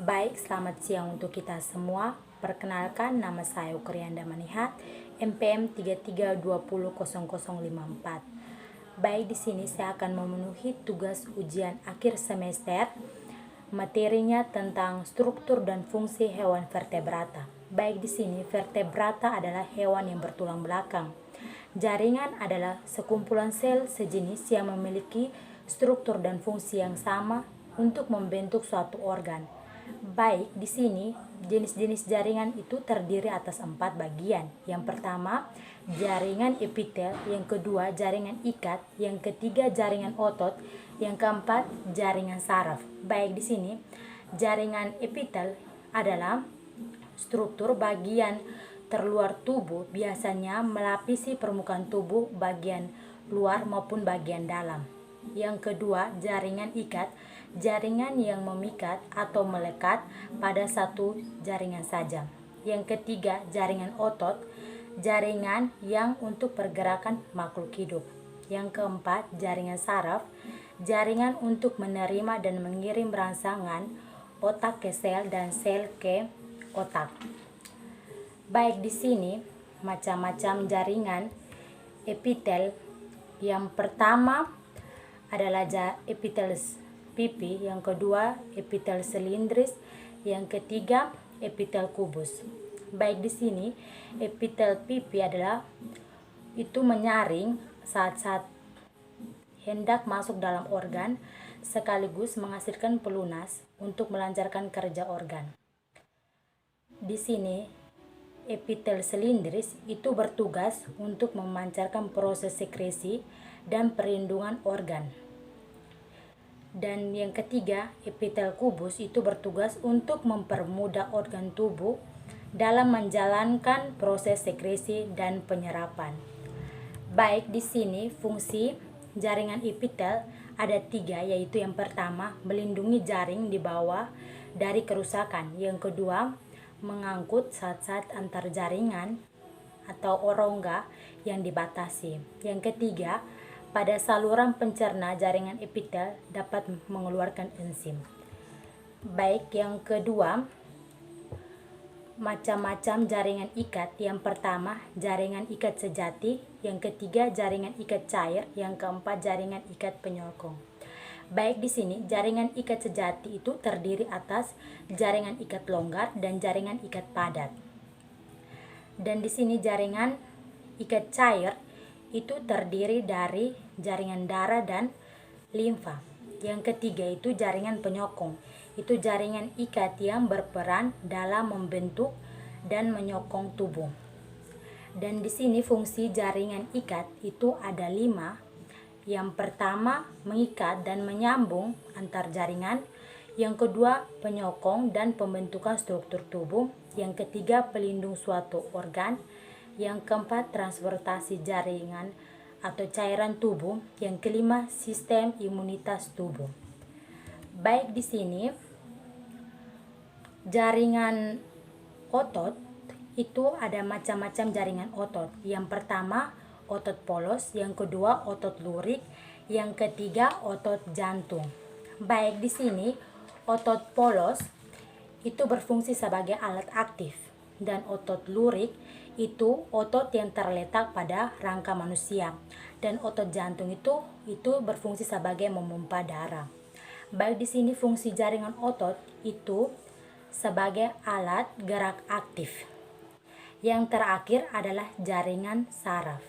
Baik, selamat siang untuk kita semua. Perkenalkan, nama saya Ukrianda Manihat, MPM 33200054. Baik, di sini saya akan memenuhi tugas ujian akhir semester. Materinya tentang struktur dan fungsi hewan vertebrata. Baik, di sini vertebrata adalah hewan yang bertulang belakang. Jaringan adalah sekumpulan sel sejenis yang memiliki struktur dan fungsi yang sama untuk membentuk suatu organ. Baik, di sini jenis-jenis jaringan itu terdiri atas 4 bagian. Yang pertama, jaringan epitel, yang kedua, jaringan ikat, yang ketiga, jaringan otot, yang keempat, jaringan saraf. Baik, di sini jaringan epitel adalah struktur bagian terluar tubuh, biasanya melapisi permukaan tubuh bagian luar maupun bagian dalam. Yang kedua, jaringan ikat, jaringan yang memikat atau melekat pada satu jaringan saja. Yang ketiga, jaringan otot, jaringan yang untuk pergerakan makhluk hidup. Yang keempat, jaringan saraf, jaringan untuk menerima dan mengirim rangsangan otak ke sel dan sel ke otak. Baik, di sini macam-macam jaringan epitel. Yang pertama adalah epitel pipi, yang kedua epitel silindris, yang ketiga epitel kubus. Baik, di sini epitel pipi adalah itu menyaring saat-saat hendak masuk dalam organ sekaligus menghasilkan pelunas untuk melancarkan kerja organ. Di sini epitel silindris itu bertugas untuk memancarkan proses sekresi dan perlindungan organ. Dan yang ketiga, epitel kubus itu bertugas untuk mempermudah organ tubuh dalam menjalankan proses sekresi dan penyerapan. Baik, di sini fungsi jaringan epitel ada 3, yaitu yang pertama, melindungi jaring di bawah dari kerusakan. Yang kedua, mengangkut zat-zat antar jaringan atau rongga yang dibatasi. Yang ketiga, pada saluran pencerna jaringan epitel dapat mengeluarkan enzim. Baik, yang kedua, macam-macam jaringan ikat. Yang pertama, jaringan ikat sejati, yang ketiga, jaringan ikat cair, yang keempat, jaringan ikat penyokong. Baik, di sini jaringan ikat sejati itu terdiri atas jaringan ikat longgar dan jaringan ikat padat. Dan di sini jaringan ikat cair itu terdiri dari jaringan darah dan limfa. Yang ketiga itu jaringan penyokong. Itu jaringan ikat yang berperan dalam membentuk dan menyokong tubuh. Dan di sini fungsi jaringan ikat itu ada 5. Yang pertama, mengikat dan menyambung antar jaringan. Yang kedua, penyokong dan pembentukan struktur tubuh. Yang ketiga, pelindung suatu organ. Yang keempat, transportasi jaringan atau cairan tubuh. Yang kelima, sistem imunitas tubuh. Baik, di sini jaringan otot itu ada macam-macam jaringan otot. Yang pertama, otot polos, yang kedua otot lurik, yang ketiga otot jantung. Baik, di sini otot polos itu berfungsi sebagai alat aktif dan otot lurik itu otot yang terletak pada rangka manusia dan otot jantung itu berfungsi sebagai memompa darah. Baik, di sini fungsi jaringan otot itu sebagai alat gerak aktif. Yang terakhir adalah jaringan saraf.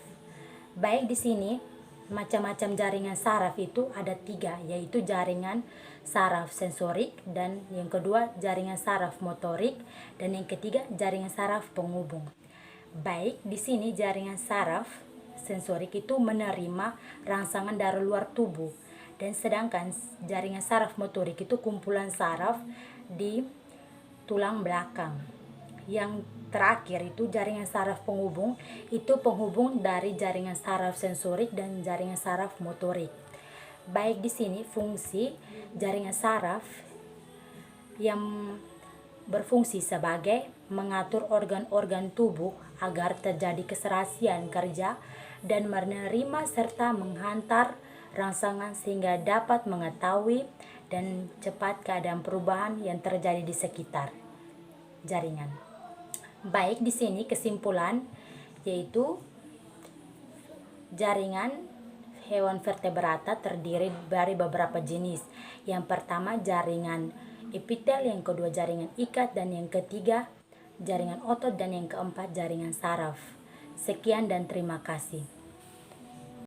Baik, di sini macam-macam jaringan saraf itu ada 3, yaitu jaringan saraf sensorik, dan yang kedua jaringan saraf motorik, dan yang ketiga jaringan saraf penghubung. Baik, di sini jaringan saraf sensorik itu menerima rangsangan dari luar tubuh, dan sedangkan jaringan saraf motorik itu kumpulan saraf di tulang belakang. Yang terakhir itu jaringan saraf penghubung, itu penghubung dari jaringan saraf sensorik dan jaringan saraf motorik. Baik, di sini fungsi jaringan saraf yang berfungsi sebagai mengatur organ-organ tubuh agar terjadi keserasian kerja dan menerima serta menghantar rangsangan sehingga dapat mengetahui dan cepat keadaan perubahan yang terjadi di sekitar jaringan. Baik, di sini kesimpulan yaitu jaringan hewan vertebrata terdiri dari beberapa jenis. Yang pertama jaringan epitel, yang kedua jaringan ikat, dan yang ketiga jaringan otot, dan yang keempat jaringan saraf. Sekian dan terima kasih.